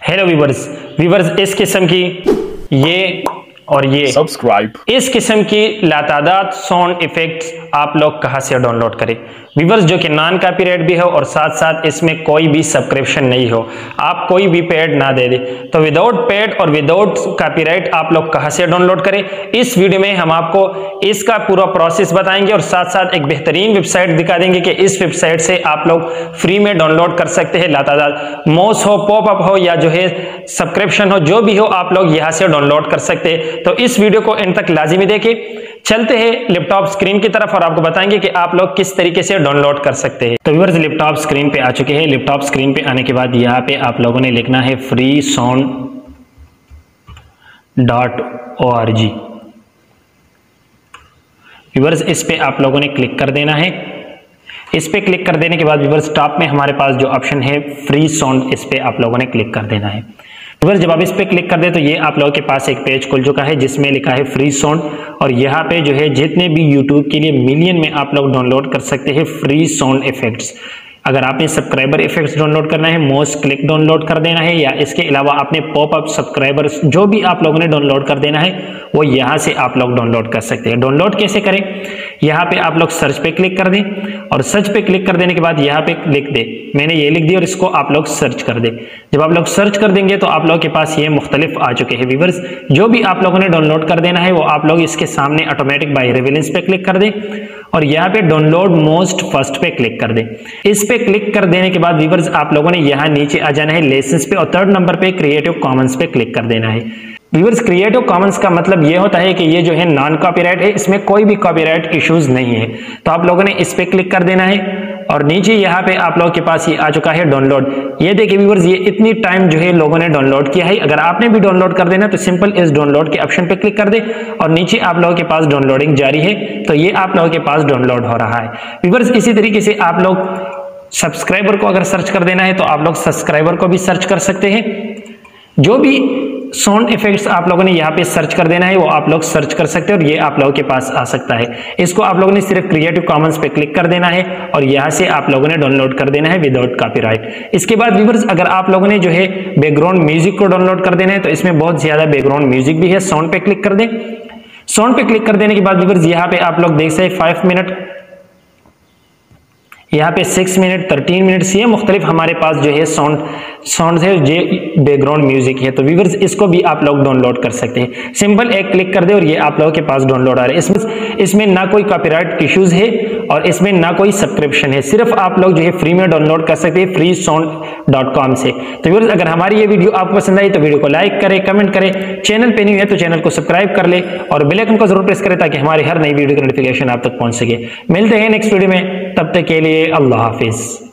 Hello viewers, इस किस्म की ये और ये सब्सक्राइब इस किस्म की लातादाद साउंड इफेक्ट्स आप लोग कहां से डाउनलोड करें व्यूवर्स, जो कि नॉन कॉपीराइट भी हो और साथ साथ इसमें कोई भी सब्सक्रिप्शन नहीं हो, आप कोई भी पेड ना दे दे। तो विदाउट पेड और विदाउट कॉपीराइट आप लोग कहां से डाउनलोड करें, इस वीडियो में हम आपको इसका पूरा प्रोसेस बताएंगे और साथ साथ एक बेहतरीन वेबसाइट दिखा देंगे कि इस वेबसाइट से आप लोग फ्री में डाउनलोड कर सकते हैं। लातादाद मॉस हो, पॉपअप हो या जो है सब्सक्रिप्शन हो, जो भी हो आप लोग यहां से डाउनलोड कर सकते हैं। तो इस वीडियो को एंड तक लाजिमी देखें। चलते हैं लैपटॉप स्क्रीन की तरफ और आपको बताएंगे कि आप लोग किस तरीके से डाउनलोड कर सकते हैं। तो व्यूअर्स, लैपटॉप स्क्रीन पे आ चुके हैं। लैपटॉप स्क्रीन पे आने के बाद यहाँ पे आप लोगों ने लिखना है freesound.org। व्यूअर्स, इस पे आप लोगों ने क्लिक कर देना है। इस पे क्लिक कर देने के बाद व्यूअर्स, टॉप में हमारे पास जो ऑप्शन है फ्री साउंड, इस पे आप लोगों ने क्लिक कर देना है। व्यूअर्स, जब आप इस पे क्लिक कर दे तो ये आप लोगों के पास एक पेज खुल चुका है जिसमें लिखा है फ्री साउंड, और यहाँ पे जो है जितने भी यूट्यूब के लिए मिलियन में आप लोग डाउनलोड कर सकते हैं फ्री साउंड इफेक्ट्स। अगर आपने सब्सक्राइबर इफेक्ट्स डाउनलोड करना है, मोस्ट क्लिक डाउनलोड कर देना है, या इसके अलावा आपने पॉपअप सब्सक्राइबर जो भी आप लोगों ने डाउनलोड कर देना है वो यहाँ से आप लोग डाउनलोड कर सकते हैं। डाउनलोड कैसे करें, यहाँ पे आप लोग सर्च पे क्लिक कर दें और सर्च पे क्लिक कर देने के बाद यहाँ पे लिख दे, मैंने ये लिख दिया और इसको आप लोग सर्च कर दे। जब आप लोग सर्च कर देंगे तो आप लोगों के पास ये मुख्तलिफ आ चुके हैं व्यूअर्स। जो भी आप लोगों ने डाउनलोड कर देना है वो आप लोग इसके सामने ऑटोमेटिक बाय रेफरेंस पे क्लिक कर दें और यहाँ पे डाउनलोड मोस्ट फर्स्ट पे क्लिक कर दें। इस पे क्लिक कर देने के बाद व्यूअर्स, आप लोगों ने यहाँ नीचे आ जाना है लेसन्स पे और 3rd नंबर पे क्रिएटिव कॉमन्स पे क्लिक कर देना है। व्यूअर्स, क्रिएटिव कॉमन्स का मतलब ये होता है कि ये जो है नॉन कॉपीराइट है, इसमें कोई भी कॉपीराइट इश्यूज नहीं है। तो आप लोगों ने इस पे क्लिक कर देना है और नीचे यहाँ पे आप लोगों के पास ये आ चुका है डाउनलोड। ये देखिए व्यूअर्स, ये इतनी टाइम जो है लोगों ने डाउनलोड किया है। अगर आपने भी डाउनलोड कर देना तो सिंपल इस डाउनलोड के ऑप्शन पे क्लिक कर दे और नीचे आप लोगों के पास डाउनलोडिंग जारी है, तो ये आप लोगों के पास डाउनलोड हो रहा है। व्यूअर्स, इसी तरीके से आप लोग सब्सक्राइबर को अगर सर्च कर देना है तो आप लोग सब्सक्राइबर को भी सर्च कर सकते हैं। जो भी साउंड इफेक्ट्स आप लोगों ने यहाँ पे सर्च कर देना है वो आप लोग सर्च कर सकते हैं और ये आप लोगों के पास आ सकता है। इसको आप लोगों ने सिर्फ क्रिएटिव कॉमन्स पे क्लिक कर देना है और यहाँ से आप लोगों ने डाउनलोड कर देना है विदाउट कॉपीराइट। इसके बाद व्यूअर्स, अगर आप लोगों ने जो है बैकग्राउंड म्यूजिक को डाउनलोड कर देना है तो इसमें बहुत ज्यादा बैकग्राउंड म्यूजिक भी है। साउंड पे क्लिक कर दें। साउंड पे क्लिक कर देने के बाद व्यूअर्स, यहाँ पे आप लोग देख सकते हैं 5 मिनट, यहाँ पे 6 मिनट, 13 मिनट, ये मुख्तलिफ हमारे पास जो है साउंड है, जो बैकग्राउंड म्यूजिक है। तो व्यूअर्स, इसको भी आप लोग डाउनलोड कर सकते हैं। सिंपल एक क्लिक कर दे और ये आप लोगों के पास डाउनलोड आ रहा है। इसमें ना कोई कॉपीराइट इश्यूज है और इसमें ना कोई सब्सक्रिप्शन है, सिर्फ आप लोग जो है फ्री में डाउनलोड कर सकते हैं freesound.com से। तो व्यूअर्स, अगर हमारी ये वीडियो आपको पसंद आई तो वीडियो को लाइक करें, कमेंट करें, चैनल पे नहीं है तो चैनल को सब्सक्राइब कर ले और बेल आइकन को जरूर प्रेस करें ताकि हमारी हर नई वीडियो की नोटिफिकेशन आप तक पहुंच सके। मिलते हैं नेक्स्ट वीडियो में, तब तक के लिए अल्लाह हाफिज।